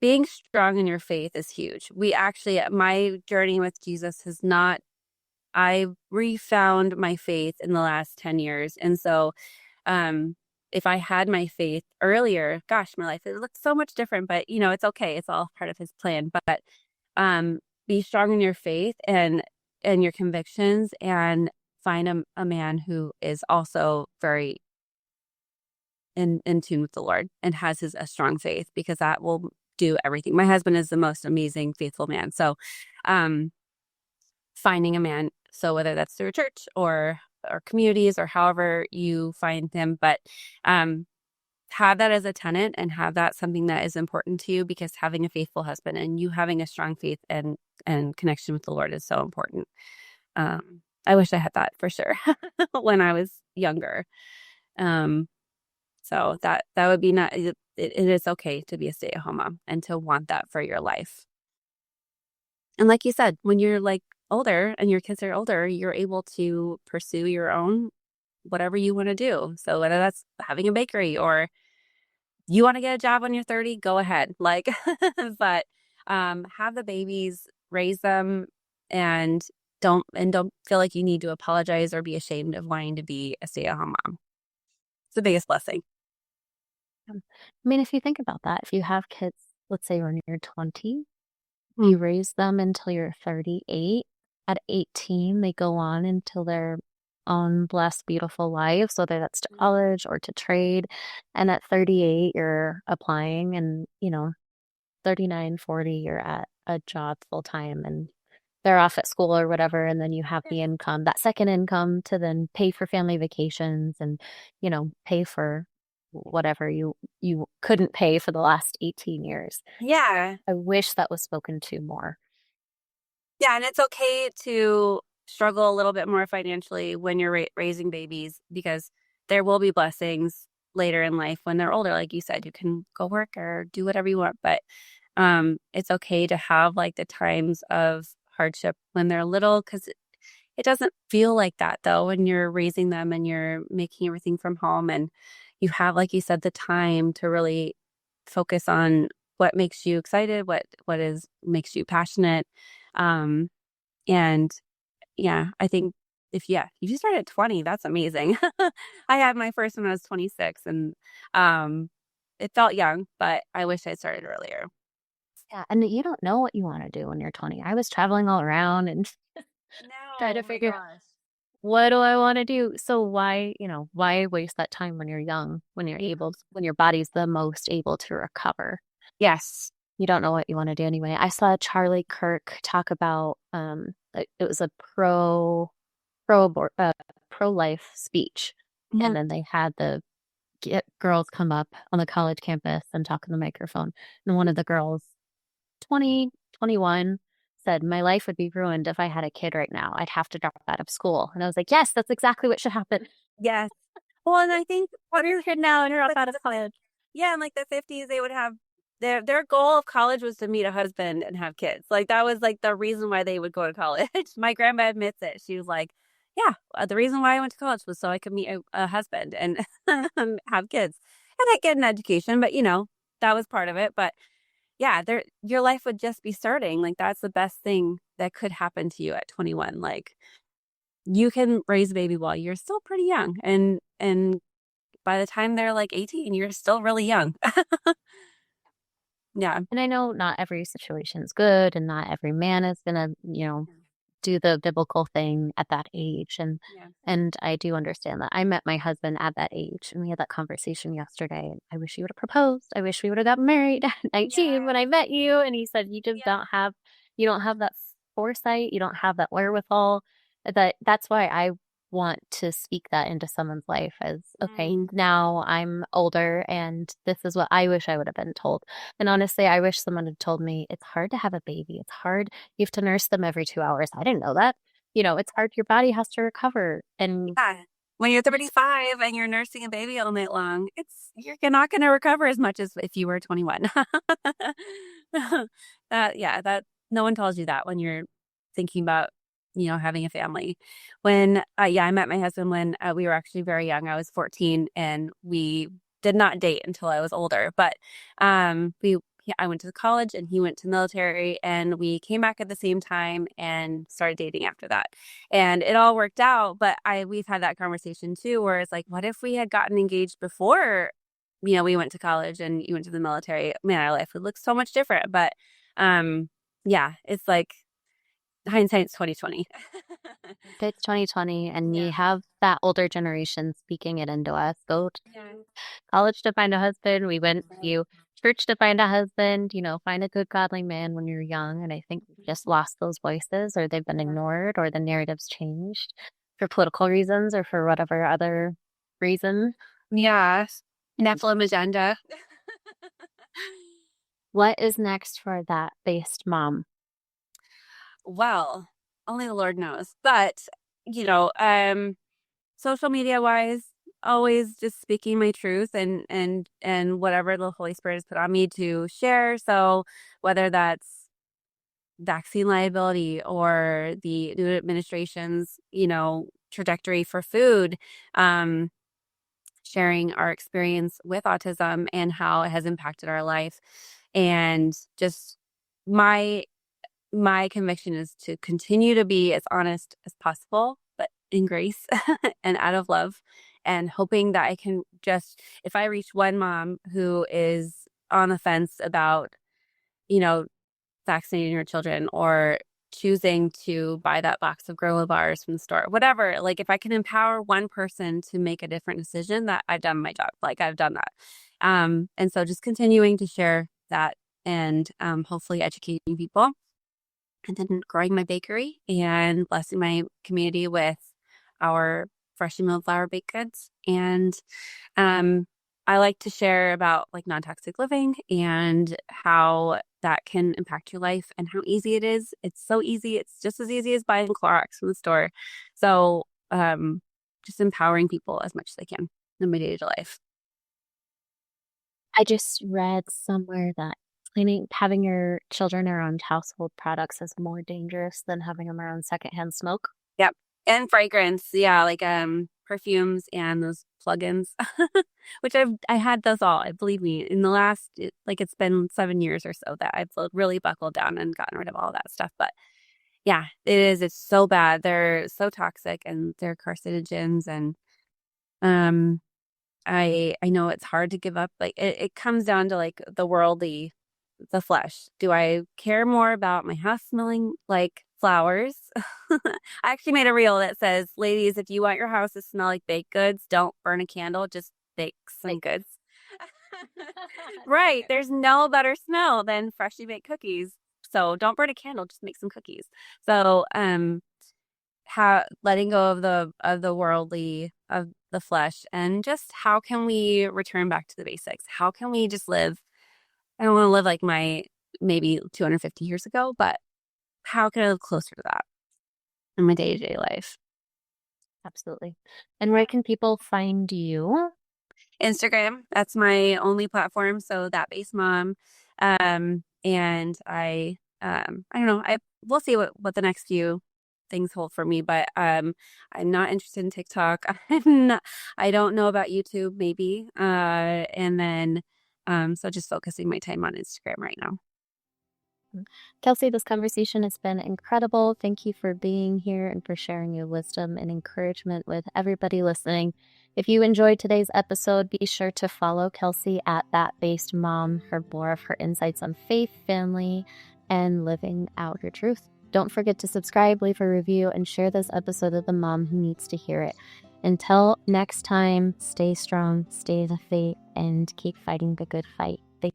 being strong in your faith is huge. My journey with Jesus has not, I refound my faith in the last 10 years. And so, if I had my faith earlier, gosh, my life, it looks so much different, but it's okay. It's all part of his plan. But, be strong in your faith and your convictions, and find a man who is also very in tune with the Lord and has a strong faith, because that will do everything. My husband is the most amazing, faithful man. So, finding a man, so whether that's through a church or communities or however you find him, but have that as a tenet and have that something that is important to you, because having a faithful husband and you having a strong faith and connection with the Lord is so important. I wish I had that for sure when I was younger. So that would be not, it is okay to be a stay-at-home mom and to want that for your life. And like you said, when you're like older and your kids are older, you're able to pursue your own, whatever you want to do. So whether that's having a bakery or you want to get a job when you're 30, go ahead. Like, but have the babies, raise them, and don't feel like you need to apologize or be ashamed of wanting to be a stay-at-home mom. It's the biggest blessing. I mean, if you think about that, if you have kids, let's say when you're 20, you raise them until you're 38. At 18, they go on until their own blessed, beautiful lives, whether that's to college or to trade. And at 38, you're applying, and 39, 40, you're at a job full time and they're off at school or whatever. And then you have the income, that second income, to then pay for family vacations and, pay for whatever you couldn't pay for the last 18 years. Yeah. I wish that was spoken to more. Yeah, and it's okay to struggle a little bit more financially when you're raising babies, because there will be blessings later in life when they're older. Like you said, you can go work or do whatever you want, but it's okay to have like the times of hardship when they're little, because it doesn't feel like that though when you're raising them and you're making everything from home and you have, like you said, the time to really focus on what makes you excited, what is makes you passionate. Um, and yeah, I think if you start at 20, that's amazing. I had my first when I was 26 and um it felt young, but I wish I started earlier. Yeah, and you don't know what you wanna do when you're 20. I was traveling all around and trying No, to oh my figure, gosh. what do I wanna do? So why waste that time when you're young, when your body's the most able to recover? Yes. You don't know what you wanna do anyway. I saw Charlie Kirk talk about, it was a pro-life speech, Mhm. and then they had the get girls come up on the college campus and talk on the microphone, and one of the girls, 20, 21, said, "My life would be ruined if I had a kid right now. I'd have to drop out of school." And I was like, "Yes, that's exactly what should happen." Yes. Well, and I think What are your kid now and you're like out of college? yeah, in like the 50s they would have their goal of college was to meet a husband and have kids. Like that was like the reason why they would go to college. My grandma admits it. She was like, "Yeah, the reason why I went to college was so I could meet a husband and have kids and I get an education." But that was part of it. But yeah, your life would just be starting. Like that's the best thing that could happen to you at 21. Like you can raise a baby while you're still pretty young, and by the time they're like 18, you're still really young. Yeah. And I know not every situation is good and not every man is gonna, do the biblical thing at that age, Yeah. and I do understand that. I met my husband at that age, and we had that conversation yesterday, and I wish he would've proposed. I wish we would've gotten married at 19 when Yes. I met you, and he said, Yeah. you don't have that foresight, you don't have that wherewithal." That's why I want to speak that into someone's life as, "Okay, Mm. now I'm older, and this is what I wish I would have been told." And honestly, I wish someone had told me, "It's hard to have a baby. It's hard. You have to nurse them every 2 hours." I didn't know that. It's hard. Your body has to recover. And Yeah. When you're 35 and you're nursing a baby all night long, you're not going to recover as much as if you were 21. Yeah, that no one tells you that when you're thinking about, having a family. When yeah, I met my husband when we were actually very young. I was 14 and we did not date until I was older, but I went to college and he went to the military and we came back at the same time and started dating after that. And it all worked out, but we've had that conversation too where it's like, what if we had gotten engaged before, we went to college and you went to the military? Man, our life would look so much different. But um yeah, it's like hindsight's 2020. it's 2020, and Yeah. you have that older generation speaking it into us. Go to Yeah. college to find a husband. We went to church to find a husband. Find a good, godly man when you're young. And I think we've just lost those voices, or they've been ignored, or the narrative's changed for political reasons or for whatever other reason. Yeah. Nephilim agenda. What is next for that based mom? Well, only the Lord knows. But, you know, um, social media wise, always just speaking my truth and whatever the Holy Spirit has put on me to share. So whether that's vaccine liability or the new administration's, trajectory for food, um, sharing our experience with autism and how it has impacted our life. And just my my conviction is to continue to be as honest as possible, but in grace and out of love, and hoping that I can just, if I reach one mom who is on the fence about, you know, vaccinating your children or choosing to buy that box of granola bars from the store, whatever, like if I can empower one person to make a different decision, that I've done my job. Like I've done that. And so just continuing to share that and hopefully educating people, and then growing my bakery and blessing my community with our freshly milled flour baked goods. And um, I like to share about like non-toxic living and how that can impact your life and how easy it is. It's so easy. It's just as easy as buying Clorox from the store. So just empowering people as much as I can in my day-to-day life. I just read somewhere that having your children around household products is more dangerous than having them around secondhand smoke. Yep. And fragrance. Yeah. Like, perfumes and those plugins, which I had those all, believe me, in the last, it's been 7 years or so that I've really buckled down and gotten rid of all that stuff. But yeah, it's so bad. They're so toxic and they're carcinogens. And, I know it's hard to give up. Like it comes down to like the worldly, the flesh. Do I care more about my house smelling like flowers? I actually made a reel that says, ladies, if you want your house to smell like baked goods, don't burn a candle, just bake some goods. Right. There's no better smell than freshly baked cookies. So don't burn a candle, just make some cookies. So how letting go of the worldly, of the flesh, and just how can we return back to the basics? How can we just live? I don't want to live like my maybe 250 years ago, but how can I live closer to that in my day-to-day life? Absolutely. And where can people find you? Instagram, that's my only platform. So that base mom. And I don't know. We'll see what the next few things hold for me, but I'm not interested in TikTok. I don't know about YouTube maybe. And then so just focusing my time on Instagram right now. Kelsey, this conversation has been incredible. Thank you for being here and for sharing your wisdom and encouragement with everybody listening. If you enjoyed today's episode, be sure to follow Kelsey at That Based Mom for more of her insights on faith, family, and living out your truth. Don't forget to subscribe, leave a review, and share this episode with the mom who needs to hear it. Until next time, stay strong, stay the faith, and keep fighting the good fight.